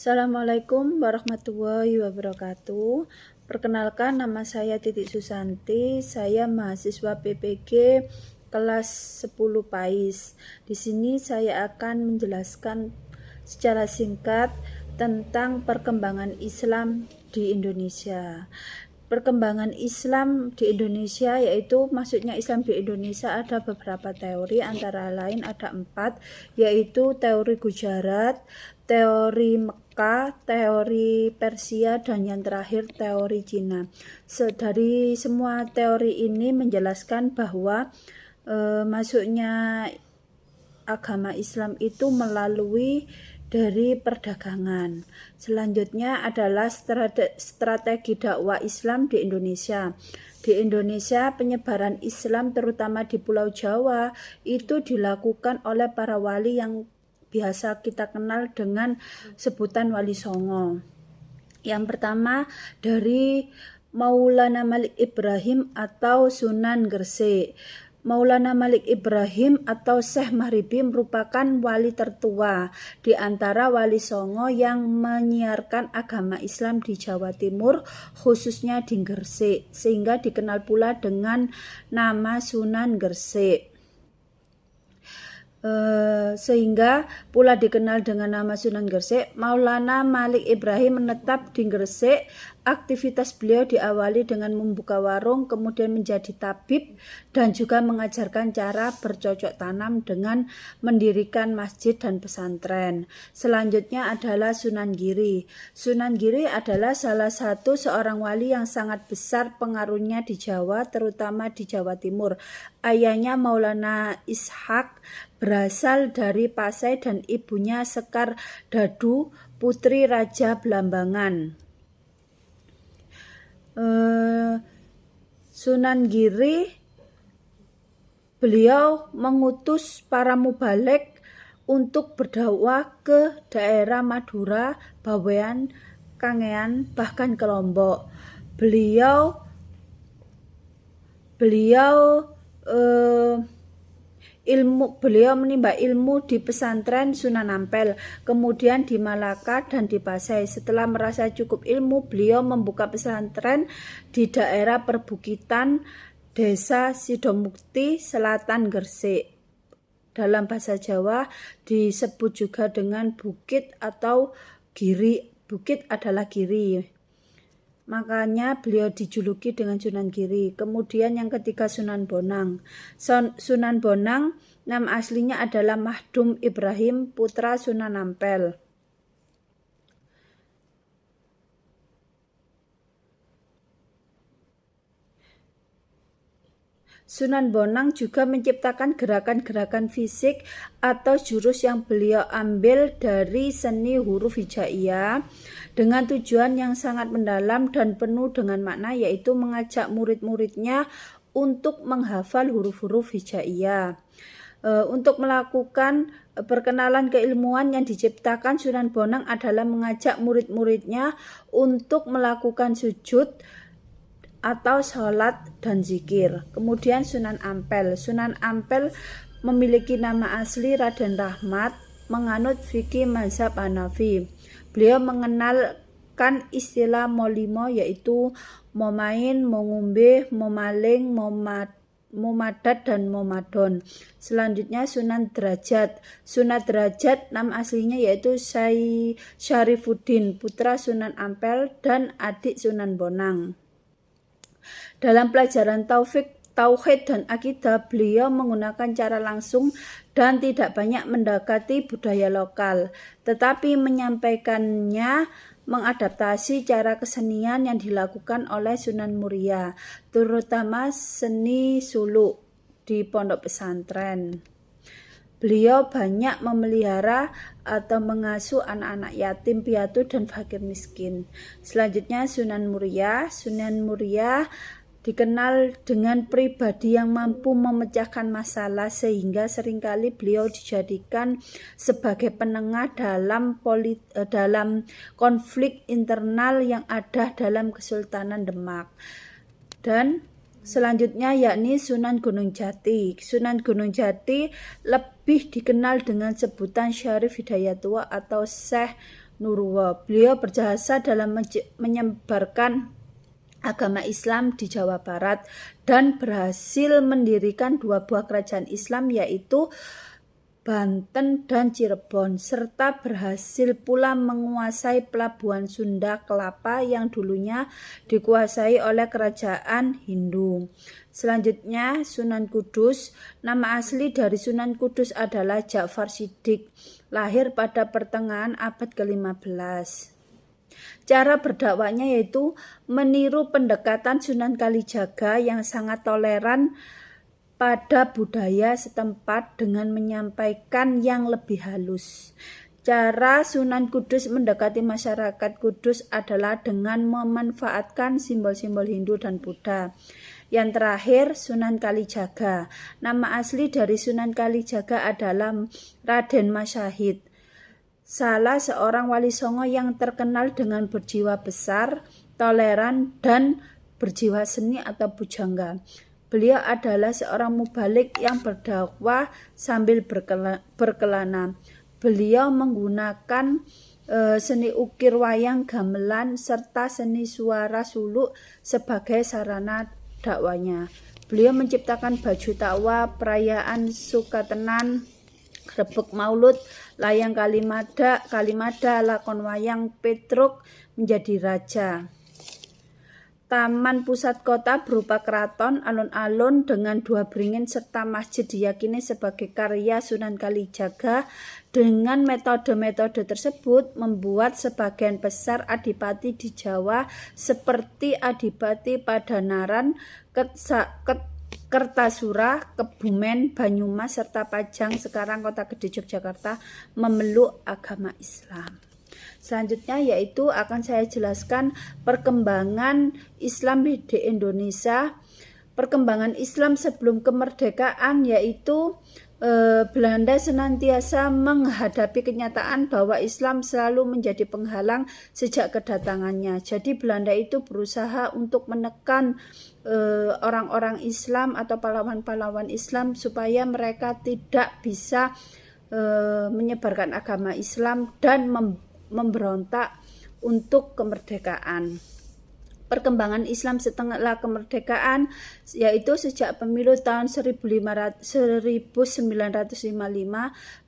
Assalamualaikum warahmatullahi wabarakatuh. Perkenalkan, nama saya Titik Susanti. Saya mahasiswa PPG kelas 10 PAIS. Di sini saya akan menjelaskan secara singkat tentang perkembangan Islam di Indonesia. Perkembangan Islam di Indonesia, yaitu maksudnya Islam di Indonesia ada beberapa teori, antara lain ada 4, yaitu teori Gujarat, teori Mekah, teori Persia, dan yang terakhir teori Cina. Dari semua teori ini menjelaskan bahwa masuknya agama Islam itu melalui dari perdagangan. Selanjutnya adalah strategi dakwah Islam di Indonesia. Di Indonesia, penyebaran Islam terutama di Pulau Jawa itu dilakukan oleh para wali yang biasa kita kenal dengan sebutan Wali Songo. Yang pertama dari Maulana Malik Ibrahim atau Sunan Gresik. Maulana Malik Ibrahim atau Syekh Mahribi merupakan wali tertua di antara wali Songo yang menyiarkan agama Islam di Jawa Timur, khususnya di Gresik, sehingga dikenal pula dengan nama Sunan Gresik. Sehingga pula dikenal dengan nama Sunan Gresik. Maulana Malik Ibrahim menetap di Gresik. Aktivitas beliau diawali dengan membuka warung, kemudian menjadi tabib, dan juga mengajarkan cara bercocok tanam dengan mendirikan masjid dan pesantren. Selanjutnya adalah Sunan Giri. Sunan Giri adalah salah satu seorang wali yang sangat besar pengaruhnya di Jawa, terutama di Jawa Timur. Ayahnya Maulana Ishak berasal dari Pasai dan ibunya Sekar Dadu, putri Raja Blambangan. Sunan Giri, beliau mengutus para mubalik untuk berdakwah ke daerah Madura, Bawean, Kangean, bahkan ke Lombok. Beliau menimba ilmu di pesantren Sunan Ampel, kemudian di Malaka dan di Pasai. Setelah merasa cukup ilmu, beliau membuka pesantren di daerah perbukitan Desa Sidomukti, Selatan Gresik. Dalam bahasa Jawa disebut juga dengan bukit atau giri. Bukit adalah giri. Makanya beliau dijuluki dengan Sunan Giri. Kemudian yang ketiga Sunan Bonang. Sunan Bonang nama aslinya adalah Mahdum Ibrahim, putra Sunan Ampel. Sunan Bonang juga menciptakan gerakan-gerakan fisik atau jurus yang beliau ambil dari seni huruf hijaiyah dengan tujuan yang sangat mendalam dan penuh dengan makna, yaitu mengajak murid-muridnya untuk menghafal huruf-huruf hijaiyah. Untuk melakukan perkenalan keilmuan yang diciptakan Sunan Bonang adalah mengajak murid-muridnya untuk melakukan sujud atau sholat dan zikir. Kemudian Sunan Ampel. Sunan Ampel memiliki nama asli Raden Rahmat, menganut fikih mazhab Hanafi. Beliau mengenalkan istilah molimo, yaitu momain, mongumbe, momaling, momadat, dan momadon. Selanjutnya Sunan Derajat. Sunan Derajat nama aslinya yaitu Syarifuddin, putra Sunan Ampel dan adik Sunan Bonang. Dalam pelajaran tauhid dan akidah, beliau menggunakan cara langsung dan tidak banyak mendekati budaya lokal, tetapi menyampaikannya mengadaptasi cara kesenian yang dilakukan oleh Sunan Muria, terutama seni suluk di pondok pesantren. Beliau banyak memelihara atau mengasuh anak-anak yatim piatu dan fakir miskin. Selanjutnya Sunan Muria. Sunan Muria dikenal dengan pribadi yang mampu memecahkan masalah, sehingga seringkali beliau dijadikan sebagai penengah dalam konflik internal yang ada dalam Kesultanan Demak. Dan selanjutnya yakni Sunan Gunung Jati. Sunan Gunung Jati lebih dikenal dengan sebutan Syarif Hidayatullah atau Syekh Nurwo. Beliau berjasa dalam menyebarkan agama Islam di Jawa Barat dan berhasil mendirikan 2 buah kerajaan Islam, yaitu Banten dan Cirebon, serta berhasil pula menguasai pelabuhan Sunda Kelapa yang dulunya dikuasai oleh kerajaan Hindu. Selanjutnya Sunan Kudus. Nama asli dari Sunan Kudus adalah Ja'far Shidqiq, lahir pada pertengahan abad ke-15. Cara berdakwahnya yaitu meniru pendekatan Sunan Kalijaga yang sangat toleran pada budaya setempat dengan menyampaikan yang lebih halus. Cara Sunan Kudus mendekati masyarakat Kudus adalah dengan memanfaatkan simbol-simbol Hindu dan Buddha. Yang terakhir, Sunan Kalijaga. Nama asli dari Sunan Kalijaga adalah Raden Masyahid, salah seorang wali songo yang terkenal dengan berjiwa besar, toleran, dan berjiwa seni atau pujangga. Beliau adalah seorang mubalik yang berdakwah sambil berkelana. Beliau menggunakan seni ukir wayang gamelan serta seni suara suluk sebagai sarana dakwahnya. Beliau menciptakan baju takwa, perayaan Sukatenan, Grebeg Maulud, layang Kalimada, lakon wayang Petruk menjadi raja. Taman pusat kota berupa keraton, alun-alun dengan 2 beringin serta masjid diyakini sebagai karya Sunan Kalijaga. Dengan metode-metode tersebut membuat sebagian besar adipati di Jawa seperti Adipati Padanaran, Kertasura, Kebumen, Banyumas, serta Pajang, sekarang Kota Gede Yogyakarta, memeluk agama Islam. Selanjutnya yaitu akan saya jelaskan perkembangan Islam di Indonesia. Perkembangan Islam sebelum kemerdekaan yaitu Belanda senantiasa menghadapi kenyataan bahwa Islam selalu menjadi penghalang sejak kedatangannya. Jadi Belanda itu berusaha untuk menekan orang-orang Islam atau pahlawan-pahlawan Islam supaya mereka tidak bisa menyebarkan agama Islam dan memberontak untuk kemerdekaan. Perkembangan Islam setelah kemerdekaan yaitu sejak pemilu tahun 1955,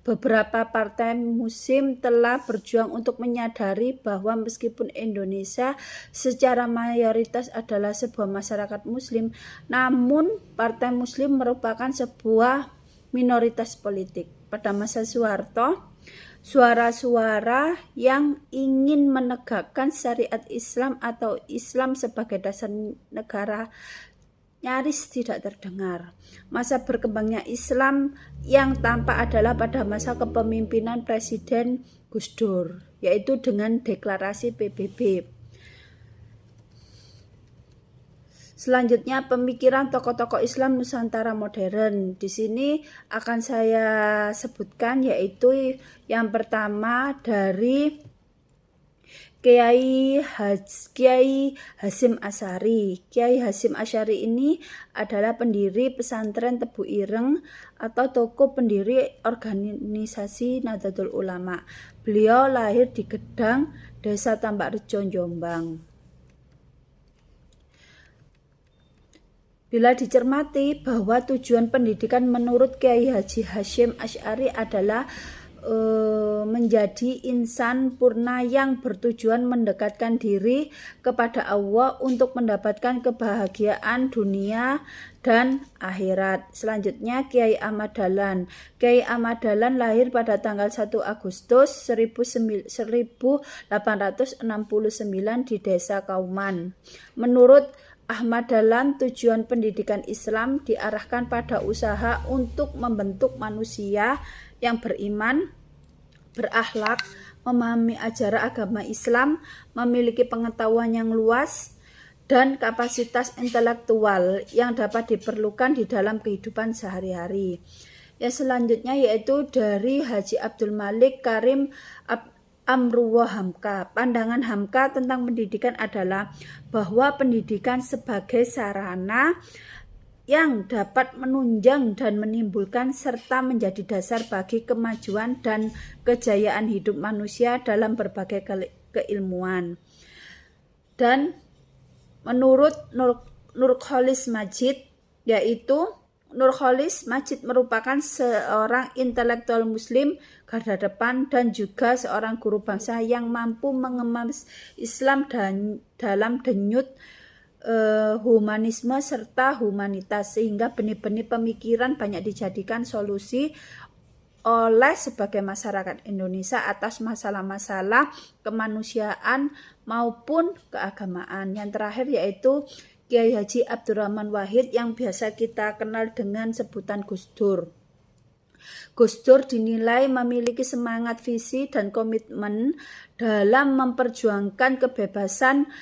beberapa partai Muslim telah berjuang untuk menyadari bahwa meskipun Indonesia secara mayoritas adalah sebuah masyarakat Muslim, namun partai Muslim merupakan sebuah minoritas politik. Pada masa Soeharto, suara-suara yang ingin menegakkan syariat Islam atau Islam sebagai dasar negara nyaris tidak terdengar. Masa berkembangnya Islam yang tampak adalah pada masa kepemimpinan Presiden Gus Dur, yaitu dengan deklarasi PBB. Selanjutnya pemikiran tokoh-tokoh Islam Nusantara modern. Di sini akan saya sebutkan yaitu yang pertama dari Kiai Hasyim Asy'ari. Kiai Hasyim Asy'ari ini adalah pendiri pesantren Tebu Ireng atau tokoh pendiri organisasi Nahdlatul Ulama. Beliau lahir di Gedang, Desa Tambak Rejo, Jombang. Bila dicermati bahwa tujuan pendidikan menurut Kiai Haji Hasyim Asy'ari adalah menjadi insan purna yang bertujuan mendekatkan diri kepada Allah untuk mendapatkan kebahagiaan dunia dan akhirat. Selanjutnya Kiai Ahmad Dahlan. Kiai Ahmad Dahlan lahir pada tanggal 1 Agustus 1869 di Desa Kauman. Menurut Ahmad Dahlan, tujuan pendidikan Islam diarahkan pada usaha untuk membentuk manusia yang beriman, berakhlak, memahami ajaran agama Islam, memiliki pengetahuan yang luas, dan kapasitas intelektual yang dapat diperlukan di dalam kehidupan sehari-hari. Yang selanjutnya yaitu dari Haji Abdul Malik Karim Amruwah Hamka. Pandangan Hamka tentang pendidikan adalah bahwa pendidikan sebagai sarana yang dapat menunjang dan menimbulkan serta menjadi dasar bagi kemajuan dan kejayaan hidup manusia dalam berbagai keilmuan. Dan menurut Nurcholish Madjid, yaitu Nurcholish Madjid merupakan seorang intelektual muslim garda depan dan juga seorang guru bangsa yang mampu mengemas Islam dalam denyut humanisme serta humanitas, sehingga benih-benih pemikiran banyak dijadikan solusi oleh sebagai masyarakat Indonesia atas masalah-masalah kemanusiaan maupun keagamaan. Yang terakhir yaitu Kiai Haji Abdurrahman Wahid yang biasa kita kenal dengan sebutan Gus Dur. Gus Dur dinilai memiliki semangat, visi, dan komitmen dalam memperjuangkan kebebasan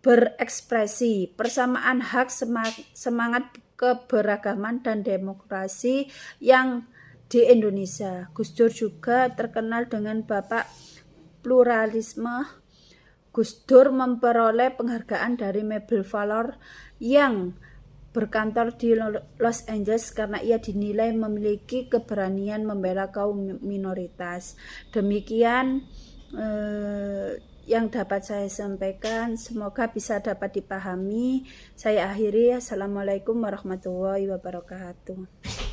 berekspresi, persamaan hak, semangat keberagaman dan demokrasi yang di Indonesia. Gus Dur juga terkenal dengan Bapak Pluralisme. Gus Dur memperoleh penghargaan dari Mebel Valor yang berkantor di Los Angeles karena ia dinilai memiliki keberanian membela kaum minoritas. Demikian yang dapat saya sampaikan, semoga bisa dapat dipahami. Saya akhiri, assalamualaikum warahmatullahi wabarakatuh.